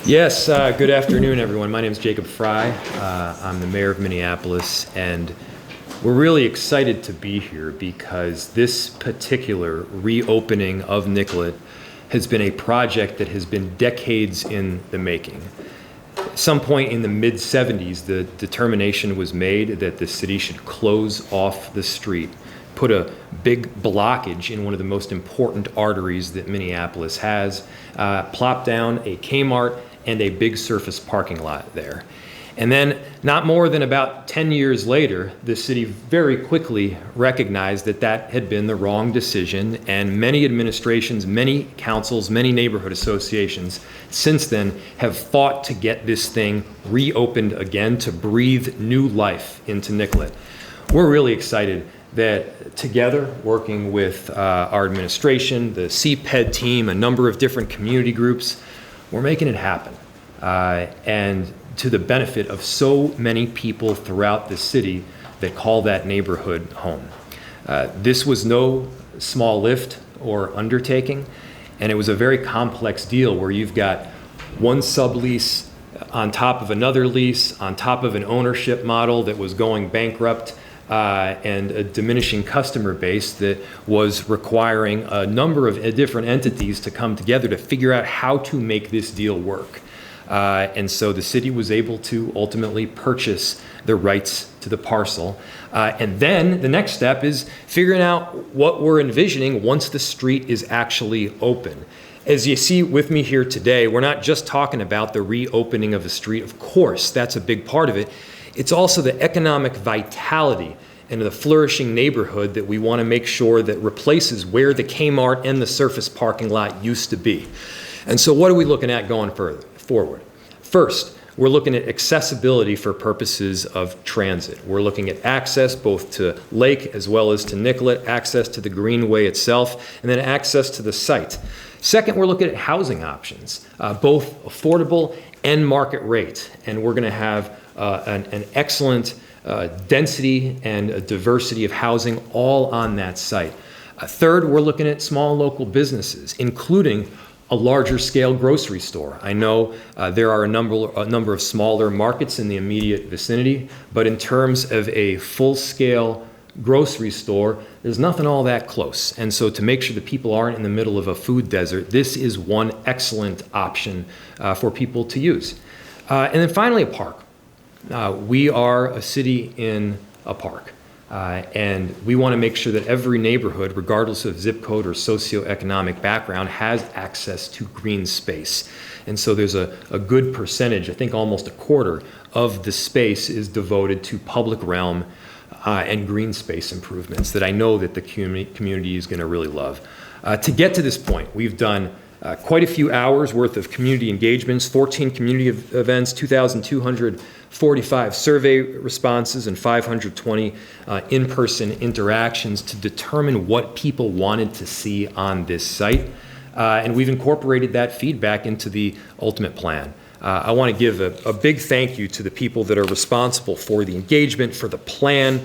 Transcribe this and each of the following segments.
Yes, good afternoon, everyone. My name is Jacob Fry. I'm the mayor of Minneapolis, and we're really excited to be here because this particular reopening of Nicollet has been a project that has been decades in the making. At some point in the mid-'70s, the determination was made that the city should close off the street, put a big blockage in one of the most important arteries that Minneapolis has, plop down a Kmart and a big surface parking lot there. And then not more than about 10 years later, the city very quickly recognized that that had been the wrong decision, and many administrations, many councils, many neighborhood associations since then have fought to get this thing reopened again, to breathe new life into Nicollet. We're really excited that together, working with our administration, the CPED team, a number of different community groups, we're making it happen. And to the benefit of so many people throughout the city that call that neighborhood home. This was no small lift or undertaking, and it was a very complex deal where you've got one sublease on top of another lease, on top of an ownership model that was going bankrupt, and a diminishing customer base that was requiring a number of different entities to come together to figure out how to make this deal work. And so the city was able to ultimately purchase the rights to the parcel. And then the next step is figuring out what we're envisioning once the street is actually open. As you see with me here today, we're not just talking about the reopening of the street. Of course, that's a big part of it. It's also the economic vitality and the flourishing neighborhood that we want to make sure that replaces where the Kmart and the surface parking lot used to be. And so what are we looking at going forward? First, we're looking at accessibility for purposes of transit. We're looking at access both to Lake as well as to Nicollet, access to the Greenway itself, and then access to the site. Second, we're looking at housing options, both affordable and market rate. And we're going to have an excellent density and a diversity of housing all on that site. Third, we're looking at small local businesses, including a larger scale grocery store. I know there are a number of smaller markets in the immediate vicinity, but in terms of a full scale grocery store, there's nothing all that close. And so to make sure that people aren't in the middle of a food desert, this is one excellent option for people to use. And then finally, a park. We are a city in a park. And we want to make sure that every neighborhood, regardless of zip code or socioeconomic background, has access to green space. And so there's a good percentage, I think almost a quarter of the space is devoted to public realm and green space improvements that I know that the community is going to really love. To get to this point, we've done quite a few hours worth of community engagements, 14 community events, 2,245 survey responses, and 520 in-person interactions to determine what people wanted to see on this site. And we've incorporated that feedback into the ultimate plan. I want to give a big thank you to the people that are responsible for the engagement, for the plan,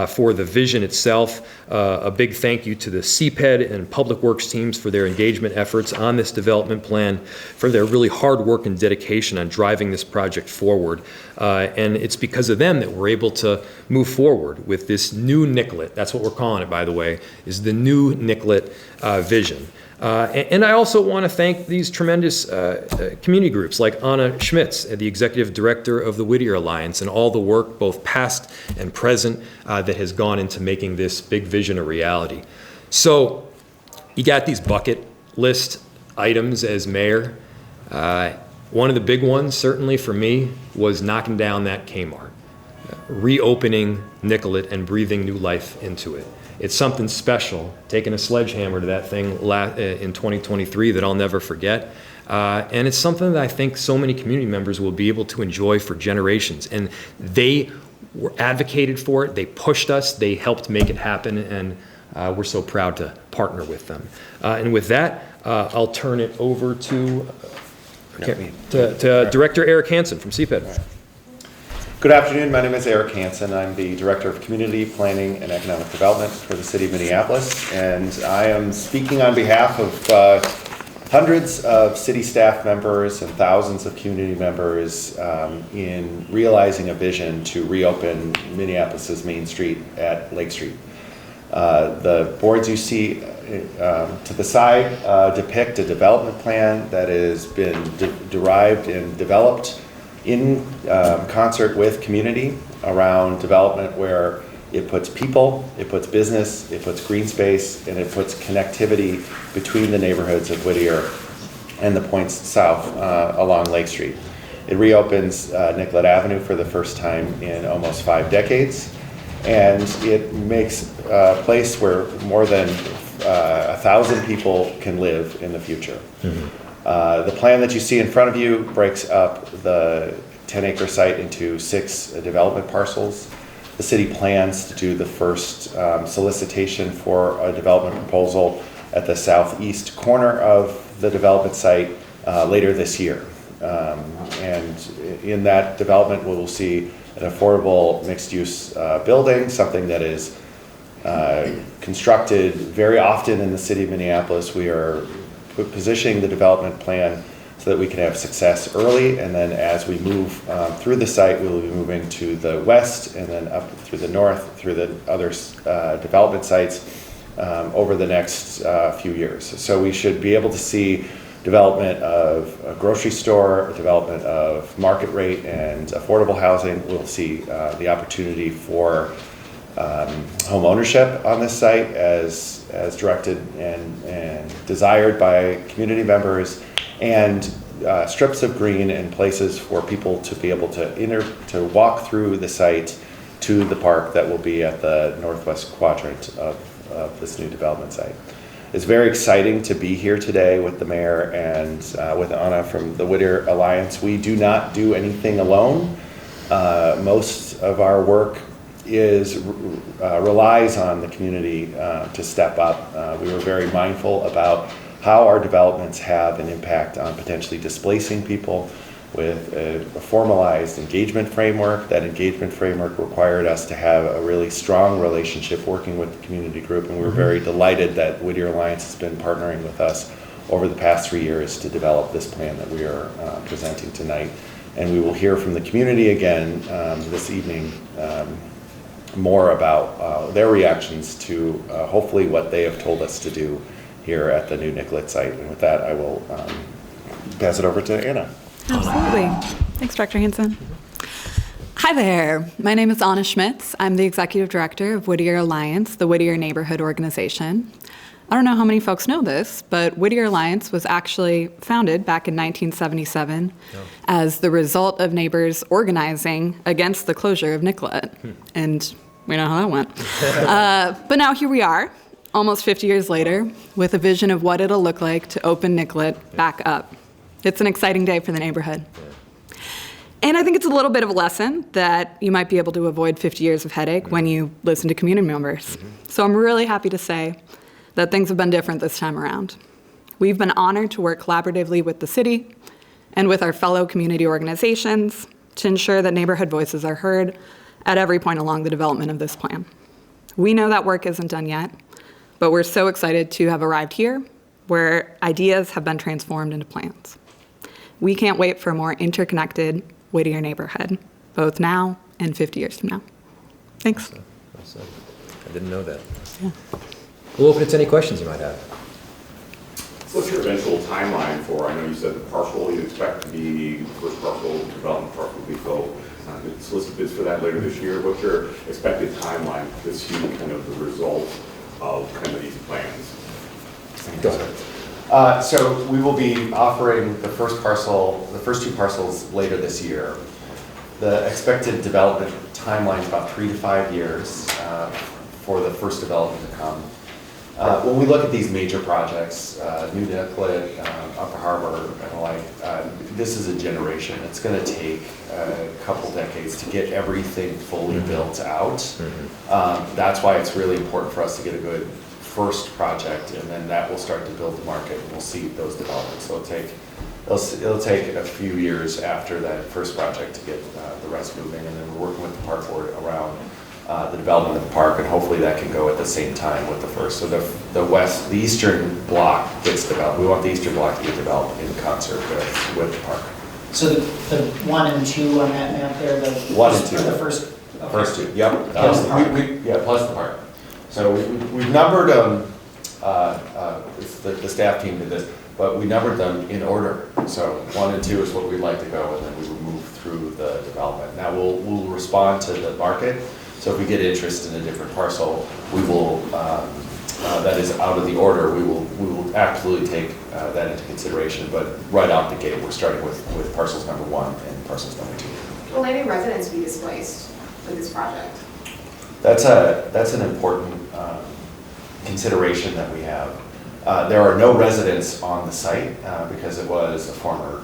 for the vision itself. A big thank you to the CPED and Public Works teams for their engagement efforts on this development plan, for their really hard work and dedication on driving this project forward. And it's because of them that we're able to move forward with this new Nicollet. That's what we're calling it, by the way, is the new Nicollet vision. And I also want to thank these tremendous community groups like Anna Schmitz, the executive director of the Whittier Alliance, and all the work, both past and present, that has gone into making this big vision a reality. So you got these bucket list items as mayor. One of the big ones, certainly for me, was knocking down that Kmart, reopening Nicollet and breathing new life into it. It's something special, taking a sledgehammer to that thing in 2023 that I'll never forget. And it's something that I think so many community members will be able to enjoy for generations. And they were advocated for it, they pushed us, they helped make it happen, and we're so proud to partner with them. And with that, I'll turn it over to Director Eric Hansen from CPED. Good afternoon, my name is Eric Hansen. I'm the Director of Community Planning and Economic Development for the City of Minneapolis, and I am speaking on behalf of hundreds of city staff members and thousands of community members in realizing a vision to reopen Minneapolis's Main Street at Lake Street. The boards you see to the side depict a development plan that has been derived and developed in concert with community around development where it puts people, it puts business, it puts green space, and it puts connectivity between the neighborhoods of Whittier and the points south along Lake Street. It reopens Nicollet Avenue for the first time in almost 5 decades, and it makes a place where more than 1,000 people can live in the future. Mm-hmm. The plan that you see in front of you breaks up the 10-acre site into 6 development parcels. The city plans to do the first solicitation for a development proposal at the southeast corner of the development site later this year. And in that development, we will see an affordable mixed-use building, something that is constructed very often in the city of Minneapolis. We are positioning the development plan so that we can have success early, and then as we move through the site, we will be moving to the west and then up through the north, through the other development sites over the next few years. So we should be able to see development of a grocery store, development of market rate and affordable housing. We'll see the opportunity for home ownership on this site as directed and desired by community members, and strips of green and places for people to be able to walk through the site to the park that will be at the northwest quadrant of this new development site. It's very exciting to be here today with the mayor and with Anna from the Whittier Alliance. We do not do anything alone. Most of our work relies on the community to step up. We were very mindful about how our developments have an impact on potentially displacing people with a formalized engagement framework. That engagement framework required us to have a really strong relationship working with the community group, and we were very delighted that Whittier Alliance has been partnering with us over the past 3 years to develop this plan that we are presenting tonight. And we will hear from the community again this evening more about their reactions to hopefully what they have told us to do here at the new Nicollet site. And with that, I will pass it over to Anna. Absolutely. Thanks, Director Hanson. Hi there. My name is Anna Schmitz. I'm the Executive Director of Whittier Alliance, the Whittier Neighborhood Organization. I don't know how many folks know this, but Whittier Alliance was actually founded back in 1977 as the result of neighbors organizing against the closure of Nicollet. And we know how that went. But now here we are, almost 50 years later, with a vision of what it'll look like to open Nicollet back up. It's an exciting day for the neighborhood. And I think it's a little bit of a lesson that you might be able to avoid 50 years of headache when you listen to community members. So I'm really happy to say that things have been different this time around. We've been honored to work collaboratively with the city and with our fellow community organizations to ensure that neighborhood voices are heard at every point along the development of this plan. We know that work isn't done yet, but we're so excited to have arrived here where ideas have been transformed into plans. We can't wait for a more interconnected Whittier neighborhood, both now and 50 years from now. Thanks. Awesome. I didn't know that. Yeah. We'll open it to any questions you might have. So what's your eventual timeline for, I know you said the parcel you expect to be, the first parcel, development parcel will be built, solicit bids for that later this year. What's your expected timeline to see kind of the result of kind of these plans? Go ahead. So we will be offering the first two parcels later this year. The expected development timeline is about 3 to 5 years for the first development to come. When we look at these major projects, New Nicollet, Upper Harbor, and the like, this is a generation. It's going to take a couple decades to get everything fully built out. That's why it's really important for us to get a good first project, and then that will start to build the market, and we'll see those developments. So it'll take a few years after that first project to get the rest moving, and then we're working with the park board around the development of the park, and hopefully that can go at the same time with the first. So the eastern block gets developed. We want the eastern block to get developed in concert with the park. So the 1 and 2 on that map there, the 1 and 2. or the first. Okay. First two, yep. Plus the park. Yeah, plus the park. So we've numbered them, the staff team did this, but we numbered them in order. So 1 and 2 is what we'd like to go, and then we will move through the development. Now we'll respond to the market. So if we get interest in a different parcel, we will, that is out of the order, we will absolutely take that into consideration. But right out the gate, we're starting with parcels number 1 and parcels number 2. Will any residents be displaced with this project? That's an important consideration that we have. There are no residents on the site because it was a former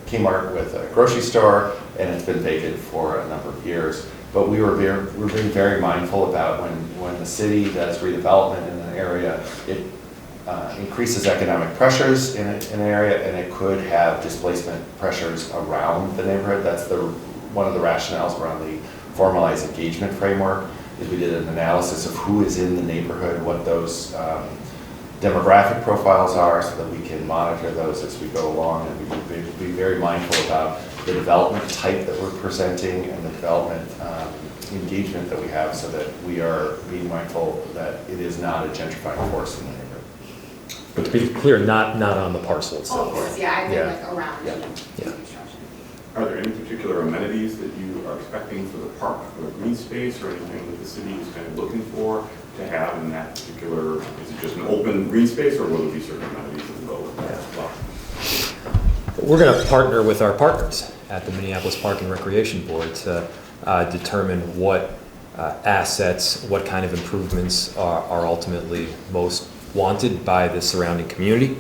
Kmart with a grocery store, and it's been vacant for a number of years. But we're being very mindful about when the city does redevelopment in an area, it increases economic pressures in an area, and it could have displacement pressures around the neighborhood. That's one of the rationales around the formalized engagement framework. Is we did an analysis of who is in the neighborhood, what those demographic profiles are, so that we can monitor those as we go along, and we be very mindful about the development type that we're presenting and the development engagement that we have, so that we are being mindful that it is not a gentrifying force in the neighborhood. But to be clear, not on the parcel Oh, itself. of course, yeah, I think Yeah. like around Yeah. the Yeah. construction. Are there any particular amenities that you are expecting for the park, for the green space, or anything that the city is kind of looking for to have in that particular, is it just an open green space, or will there be certain amenities as well? We're going to partner with our partners at the Minneapolis Park and Recreation Board to determine what assets, what kind of improvements are ultimately most wanted by the surrounding community,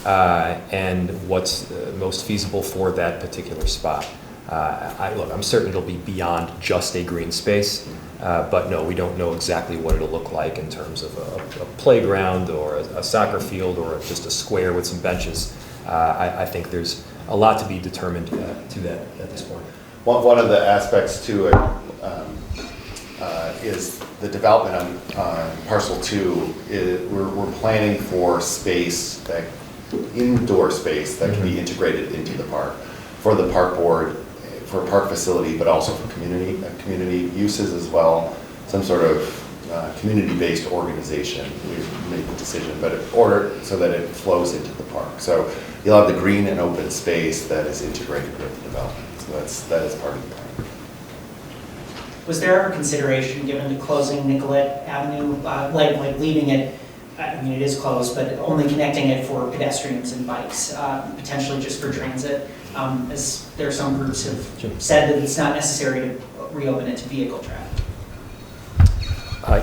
and what's most feasible for that particular spot. I'm certain it'll be beyond just a green space, but no, we don't know exactly what it'll look like in terms of a playground or a soccer field or just a square with some benches. I think there's a lot to be determined to that at this point. One of the aspects to it is the development on parcel 2. We're planning for space, that indoor space that can be integrated into the park for the park board, for a park facility, but also for community uses as well. Some sort of community-based organization. We've made the decision, but order so that it flows into the park. So you'll have the green and open space that is integrated with the development. So that is part of the plan. Was there ever consideration given to closing Nicollet Avenue, like leaving it, I mean, it is closed, but only connecting it for pedestrians and bikes, potentially just for transit? As there are some groups have said that it's not necessary to reopen it to vehicle traffic.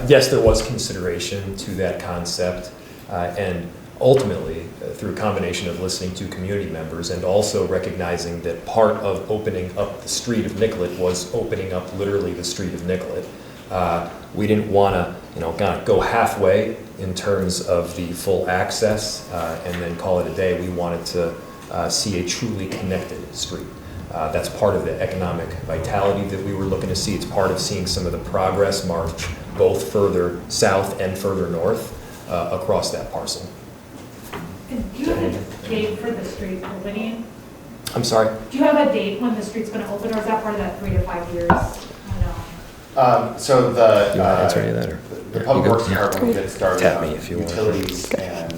Yes, there was consideration to that concept, and ultimately, through a combination of listening to community members and also recognizing that part of opening up the street of Nicollet was opening up literally the street of Nicollet. We didn't want to, kind of go halfway in terms of the full access and then call it a day. We wanted to see a truly connected street. That's part of the economic vitality that we were looking to see. It's part of seeing some of the progress march both further south and further north across that parcel. And do you have a date for the street opening? I'm sorry? Do you have a date when the street's going to open, or is that part of that 3 to 5 years? So You want to answer any of that, or? the Public Works Department will get started Tap me on if you want. utilities and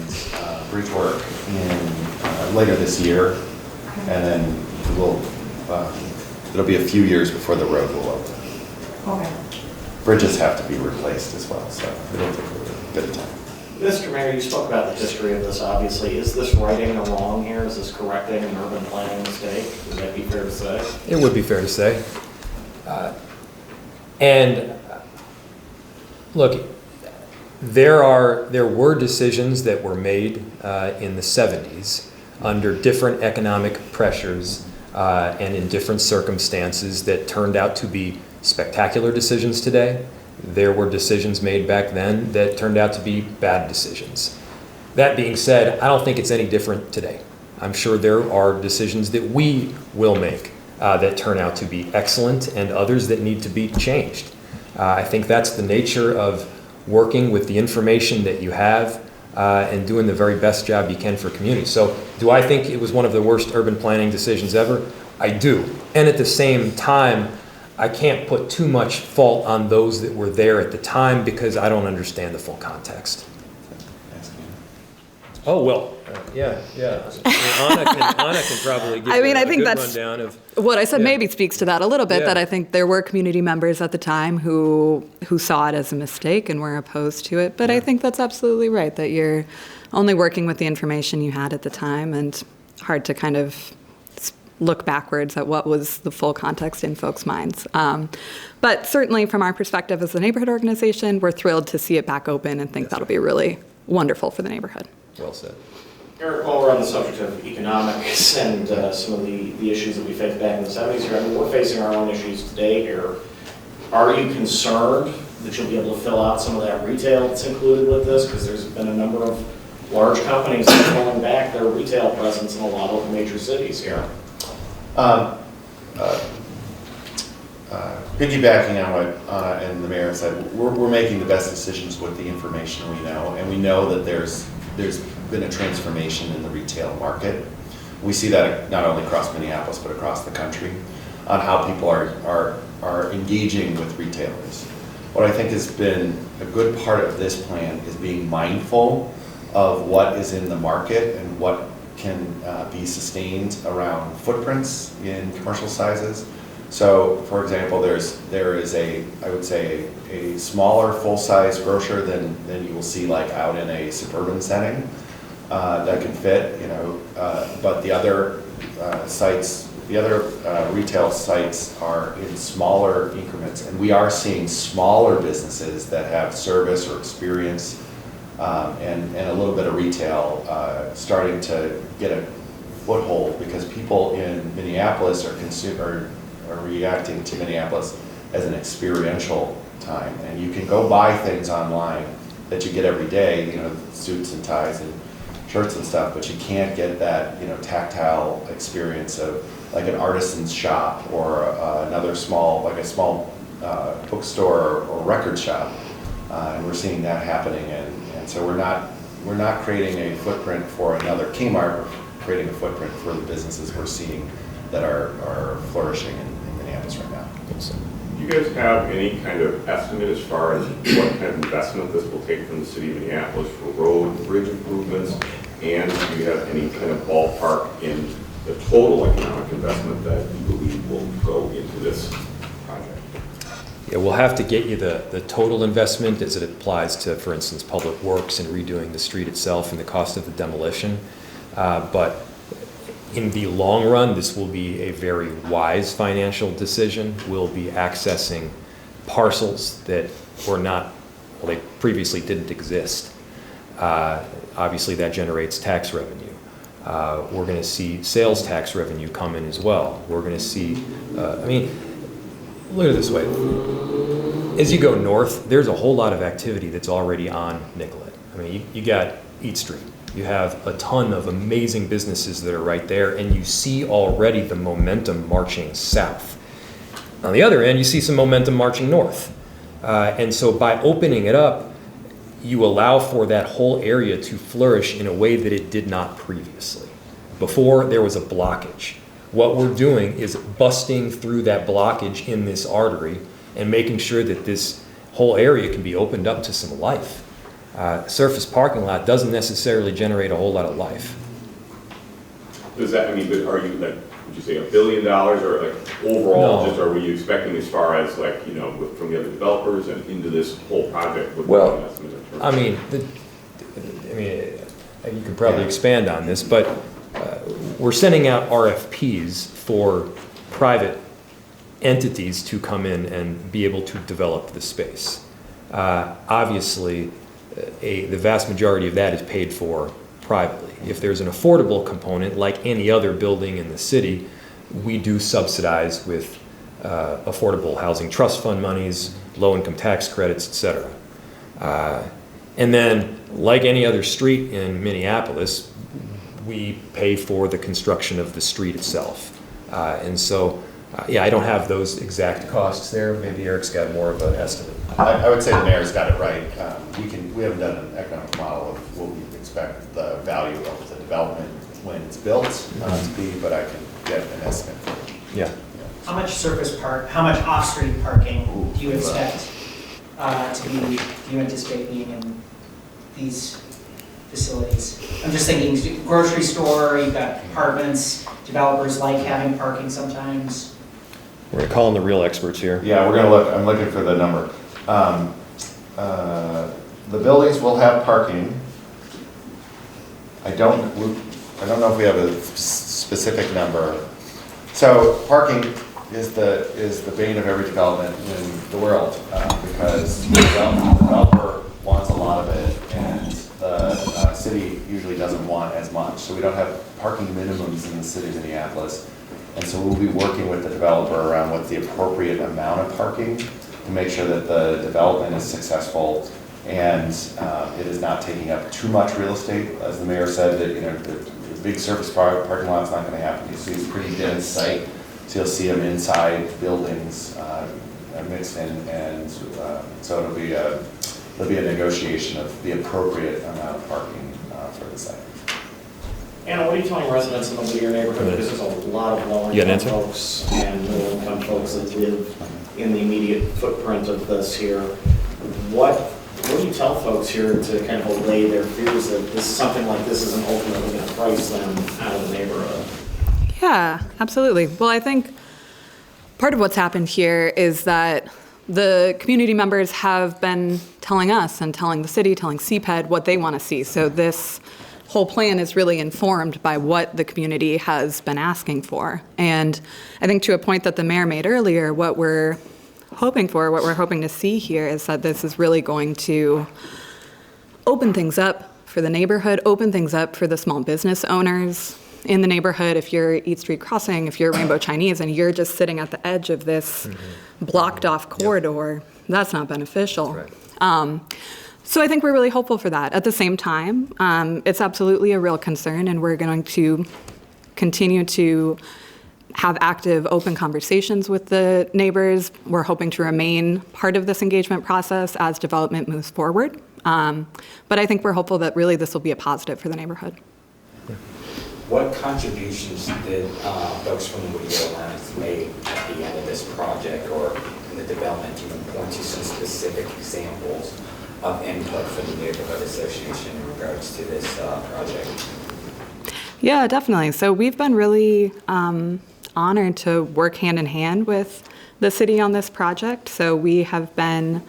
bridge work in later this year, and then it'll be a few years before the road will open. Okay. Bridges have to be replaced as well, so it'll take a bit of time. Mr. Mayor, you spoke about the history of this, obviously. Is this righting a wrong here? Is this correcting an urban planning mistake? Would that be fair to say? It would be fair to say. And look, there were decisions that were made in the 70s under different economic pressures and in different circumstances that turned out to be spectacular decisions today. There were decisions made back then that turned out to be bad decisions. That being said, I don't think it's any different today. I'm sure there are decisions that we will make that turn out to be excellent and others that need to be changed. I think that's the nature of working with the information that you have and doing the very best job you can for community. So do I think it was one of the worst urban planning decisions ever? I do. And at the same time, I can't put too much fault on those that were there at the time because I don't understand the full context. Oh, well, yeah. Anna can probably give I mean, a I think good that's rundown of. what I said. Yeah. Maybe speaks to that a little bit. Yeah. That I think there were community members at the time who saw it as a mistake and were opposed to it. But I think that's absolutely right. That you're only working with the information you had at the time, and hard to kind of look backwards at what was the full context in folks' minds. But certainly, from our perspective as a neighborhood organization, we're thrilled to see it back open and think that'll be really wonderful for the neighborhood. Well said. Eric, while we're on the subject of economics and some of the issues that we faced back in the 70s here, I mean, we're facing our own issues today here. Are you concerned that you'll be able to fill out some of that retail that's included with this? Because there's been a number of large companies that are pulling back their retail presence in a lot of the major cities here. Piggybacking on what Anna and the mayor said, we're making the best decisions with the information we know, and we know that there's been a transformation in the retail market. We see that not only across Minneapolis, but across the country, on how people are engaging with retailers. What I think has been a good part of this plan is being mindful of what is in the market and what can be sustained around footprints in commercial sizes. So, for example, there is I would say, a smaller full-size grocer than you will see like out in a suburban setting that can fit, but the other sites, the other retail sites are in smaller increments, and we are seeing smaller businesses that have service or experience and a little bit of retail starting to get a foothold, because people in Minneapolis are reacting to Minneapolis as an experiential time, and you can go buy things online that you get every day, suits and ties and shirts and stuff, but you can't get that tactile experience of like an artisan's shop or another small bookstore or record shop, and we're seeing that happening, and so we're not creating a footprint for another Kmart, we're creating a footprint for the businesses we're seeing that are flourishing in Minneapolis right now. Do you guys have any kind of estimate as far as what kind of investment this will take from the city of Minneapolis for road, bridge improvements? And do you have any kind of ballpark in the total economic investment that you believe will go into this project? Yeah, we'll have to get you the total investment as it applies to, for instance, public works and redoing the street itself and the cost of the demolition. But in the long run, this will be a very wise financial decision. We'll be accessing parcels that were not, well, they previously didn't exist. Obviously, that generates tax revenue. We're going to see sales tax revenue come in as well. We're going to see, look at it this way. As you go north, there's a whole lot of activity that's already on Nicollet. I mean, you got Eat Street. You have a ton of amazing businesses that are right there, and you see already the momentum marching south. On the other end, you see some momentum marching north. And so by opening it up, you allow for that whole area to flourish in a way that it did not previously. Before, there was a blockage. What we're doing is busting through that blockage in this artery and making sure that this whole area can be opened up to some life. Surface parking lot doesn't necessarily generate a whole lot of life. Does that, are you like, would you say $1 billion or like overall, No. just are we expecting as far as like, from the other developers and into this whole project? Well, you you can probably expand on this, but we're sending out RFPs for private entities to come in and be able to develop the space. Obviously, the vast majority of that is paid for privately. If there's an affordable component, like any other building in the city, we do subsidize with affordable housing trust fund monies, low-income tax credits, etc. And then, like any other street in Minneapolis, we pay for the construction of the street itself. And so Yeah, I don't have those exact costs there. Maybe Eric's got more of an estimate. I would say the mayor's got it right. We haven't done an economic model of what we expect the value of the development when it's built to be, but I can get an estimate. Yeah. How much off-street parking do you expect do you anticipate being in these facilities? I'm just thinking grocery store, you've got apartments, developers like having parking sometimes. We're gonna call in the real experts here. Yeah, we're gonna look, I'm looking for the number. The buildings will have parking. I don't know if we have a specific number. So parking is the bane of every development in the world, because the developer wants a lot of it, and the city usually doesn't want as much. So we don't have parking minimums in the city of Minneapolis. And so we'll be working with the developer around what the appropriate amount of parking to make sure that the development is successful and it is not taking up too much real estate. As the mayor said, that the big surface parking lot's not going to happen. You see it's a pretty dense site, so you'll see them inside buildings mixed in, and so it'll be a negotiation of the appropriate amount of parking for the site. Anna, what are you telling residents in the Whittier neighborhood? Because there's a lot of You got an low-income answer? folks and middle-income folks that live in the immediate footprint of this here. What do you tell folks here to kind of allay their fears that this is something like this isn't ultimately going to price them out of the neighborhood? Yeah, absolutely. Well, I think part of what's happened here is that the community members have been telling us and telling the city, telling CPED what they want to see. So this whole plan is really informed by what the community has been asking for. And I think to a point that the mayor made earlier, what we're hoping to see here is that this is really going to open things up for the neighborhood, open things up for the small business owners in the neighborhood. If you're East Street Crossing, if you're Rainbow Chinese, and you're just sitting at the edge of this blocked off corridor, that's not beneficial. Right. So I think we're really hopeful for that. At the same time, it's absolutely a real concern, and we're going to continue to have active, open conversations with the neighbors. We're hoping to remain part of this engagement process as development moves forward. But I think we're hopeful that really this will be a positive for the neighborhood. What contributions did folks from the Whittier Alliance make at the end of this project or in the development team, and point to some specific examples of input from the neighborhood association in regards to this project? Yeah, definitely. So we've been really honored to work hand in hand with the city on this project. So we have been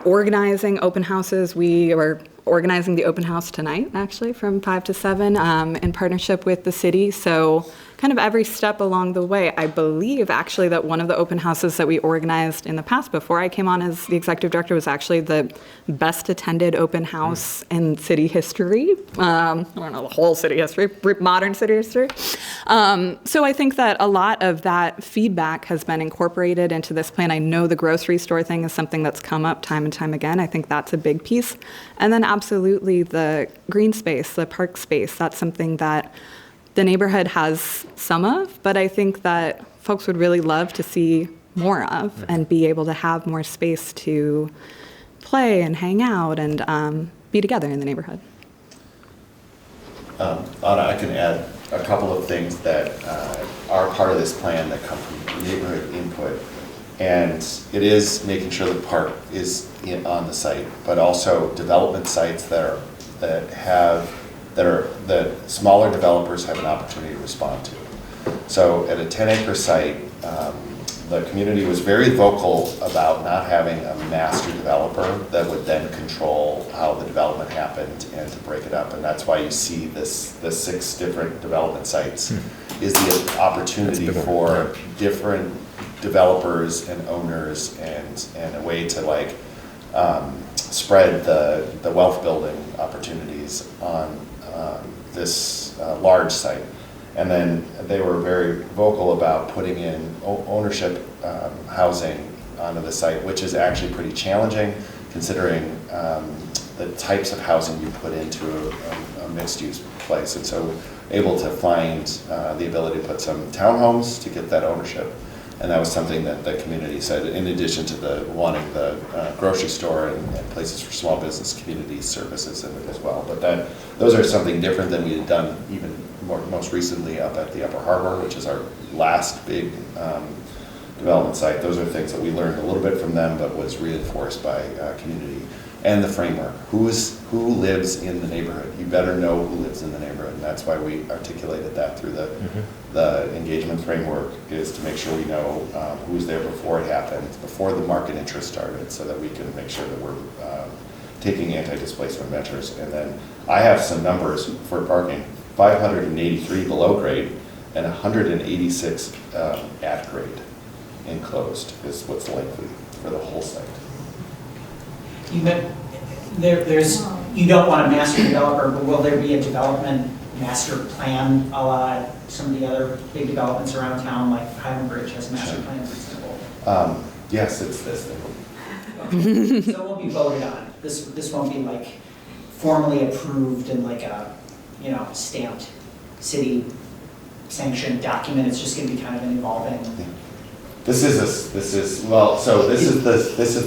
organizing open houses. We are organizing the open house tonight, actually, from 5 to 7 in partnership with the city. So kind of every step along the way. I believe, actually, that one of the open houses that we organized in the past before I came on as the executive director was actually the best attended open house in city history. I don't know the whole city history, modern city history. So I think that a lot of that feedback has been incorporated into this plan. I know the grocery store thing is something that's come up time and time again. I think that's a big piece. And then absolutely the green space, the park space, that's something that the neighborhood has some of, but I think that folks would really love to see more of and be able to have more space to play and hang out and be together in the neighborhood. Anna, I can add a couple of things that are part of this plan that come from neighborhood input. And it is making sure the park is on the site, but also development sites that smaller developers have an opportunity to respond to. So at a 10-acre site, the community was very vocal about not having a master developer that would then control how the development happened and to break it up. And that's why you see the 6 different development sites is the opportunity for different developers and owners and a way to spread the wealth building opportunities on this large site. And then they were very vocal about putting in ownership housing onto the site, which is actually pretty challenging considering the types of housing you put into a mixed-use place. And so able to find the ability to put some townhomes to get that ownership. And that was something that the community said, in addition to the wanting the grocery store and places for small business community services in it as well. But those are something different than we had done even most recently up at the Upper Harbor, which is our last big development site. Those are things that we learned a little bit from them, but was reinforced by community and the framework. Who lives in the neighborhood? You better know who lives in the neighborhood, and that's why we articulated that through the engagement framework, is to make sure we know who's there before it happens, before the market interest started, so that we can make sure that we're taking anti-displacement measures. And then I have some numbers for parking: 583 below grade and 186 at grade enclosed is what's likely for the whole site. You don't want a master developer, but will there be a development master plan a la some of the other big developments around town, like Highland Bridge has a master plan, for example? Yes, it's this thing. Okay. So it won't be voted on. This won't be like formally approved in like a, stamped city sanctioned document. It's just going to be kind of an evolving. This is the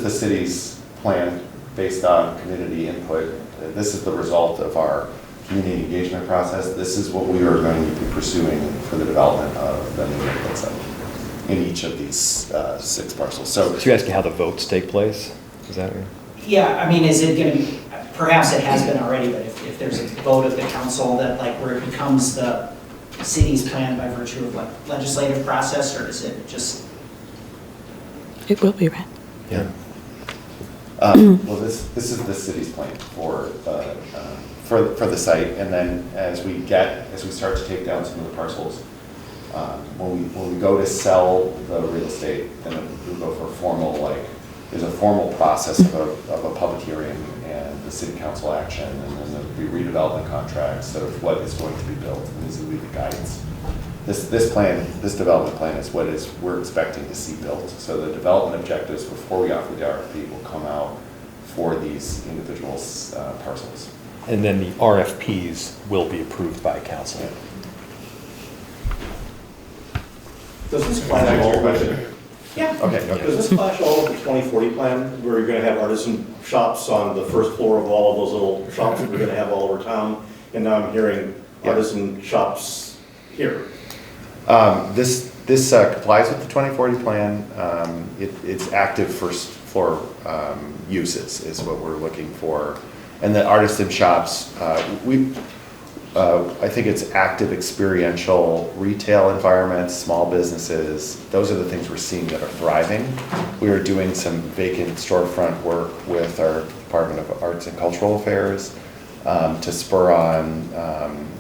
city's plan based on community input. This is the result of our community engagement process. This is what we are going to be pursuing for the development of the new neighborhood site in each of these 6 parcels. So you're asking how the votes take place? Is that right? Yeah, I mean, is it going to be, perhaps it has been already, but if there's a vote of the council that where it becomes the city's plan by virtue of legislative process, or is it just? It will be, right? Yeah. Well, this is the city's plan for the site, and then as we start to take down some of the parcels, when we go to sell the real estate, then we go for a formal, there's a formal process of a public hearing and the city council action, and then there'll be redevelopment contracts of what is going to be built, and this will be the guidance. This development plan is what we're expecting to see built. So the development objectives before we offer the RFP will come out for these individual parcels. And then the RFPs will be approved by council. Yeah. Does this flash all of it? Yeah. Okay. Does this flash all of the 2040 plan, where you're going to have artisan shops on the first floor of all of those little shops that we're going to have all over town? And now I'm hearing artisan shops here. This complies with the 2040 plan. It's active first floor uses is what we're looking for. And the artisan shops, I think it's active experiential retail environments, small businesses. Those are the things we're seeing that are thriving. We are doing some vacant storefront work with our Department of Arts and Cultural Affairs to spur on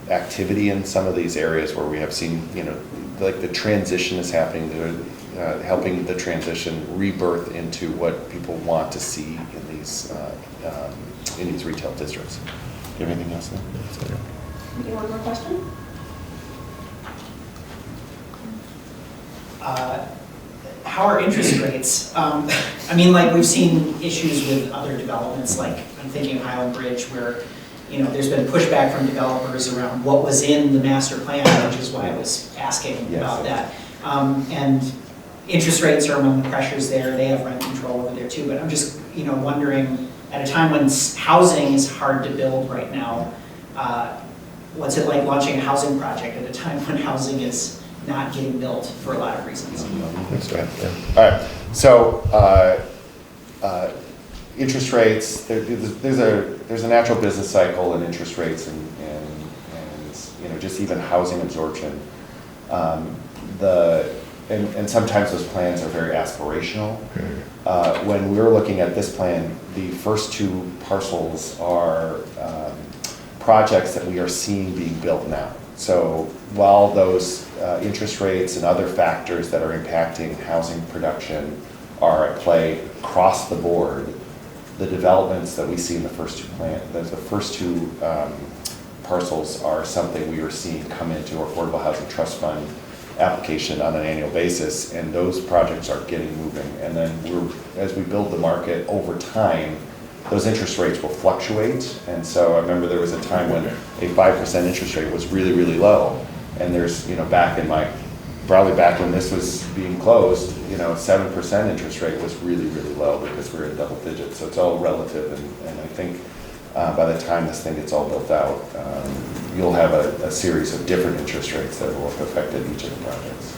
activity in some of these areas where we have seen, the transition is happening, helping the transition rebirth into what people want to see in these retail districts. Do you have anything else? You want more question? How are interest rates? I mean, we've seen issues with other developments, I'm thinking of Highland Bridge, where there's been pushback from developers around what was in the master plan, which is why I was asking about that. And interest rates are among the pressures there. They have rent control over there too. But I'm just, wondering, at a time when housing is hard to build right now, what's it like launching a housing project at a time when housing is not getting built for a lot of reasons? All right. So interest rates. There's a natural business cycle in interest rates and just even housing absorption. And sometimes those plans are very aspirational. When we're looking at this plan, the first 2 parcels are projects that we are seeing being built now. So while those interest rates and other factors that are impacting housing production are at play across the board, the developments that we see in the first 2 parcels are something we are seeing come into our Affordable Housing Trust Fund application on an annual basis, and those projects are getting moving. And then as we build the market over time, those interest rates will fluctuate. And so I remember there was a time when a 5% interest rate was really, really low. And there's, probably back when this was being closed, 7% interest rate was really, really low because we're in double digits. So it's all relative. And I think by the time this thing gets all built out, you'll have a series of different interest rates that will have affected each of the projects.